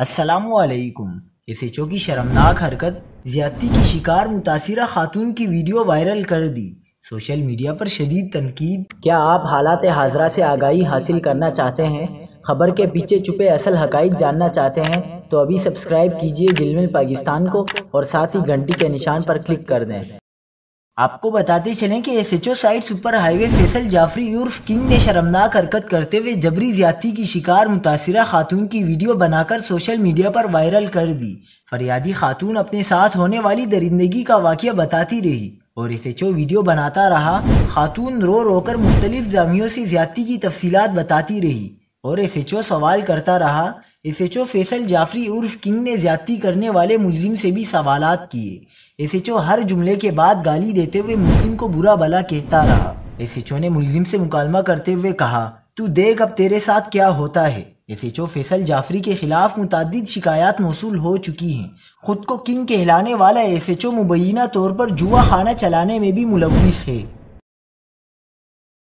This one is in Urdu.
السلام علیکم۔ ایس ایچ او کی شرمناک حرکت، زیادتی کی شکار متاثرہ خاتون کی ویڈیو وائرل کر دی، سوشل میڈیا پر شدید تنقید۔ کیا آپ حالات حاضرہ سے آگاہی حاصل کرنا چاہتے ہیں؟ خبر کے پیچھے چھپے اصل حقائق جاننا چاہتے ہیں تو ابھی سبسکرائب کیجئے جلمل پاکستان کو اور ساتھ ہی گھنٹی کے نشان پر کلک کر دیں۔ آپ کو بتاتے چلیں کہ S H O site super highway Faisal Jafri عرف کنگ نے شرمناک حرکت کرتے ہوئے جبری زیادتی کی شکار متاثرہ خاتون کی ویڈیو بنا کر سوشل میڈیا پر وائرل کر دی۔ فریادی خاتون اپنے ساتھ ہونے والی درندگی کا واقعہ بتاتی رہی اور ایس ایچ او ویڈیو بناتا رہا۔ خاتون رو رو کر مختلف زاویوں سے زیادتی کی تفصیلات بتاتی رہی اور ایس ایچ او سوال کرتا رہا۔ S H O Faisal Jafri عرف کنگ نے زیادتی کرنے والے ملزم سے بھی سوالات کیے۔ ایس ایچ او ہر جملے کے بعد گالی دیتے ہوئے ملزم کو برا بھلا کہتا رہا۔ ایس ایچ او نے ملزم سے مکالمہ کرتے ہوئے کہا، تو دیکھ اب تیرے ساتھ کیا ہوتا ہے۔ S H O Faisal Jafri کے خلاف متعدد شکایات موصول ہو چکی ہیں۔ خود کو کنگ کہلانے والا ایس ایچ او مبینہ طور پر جوا خانہ چلانے میں بھی ملوث ہے۔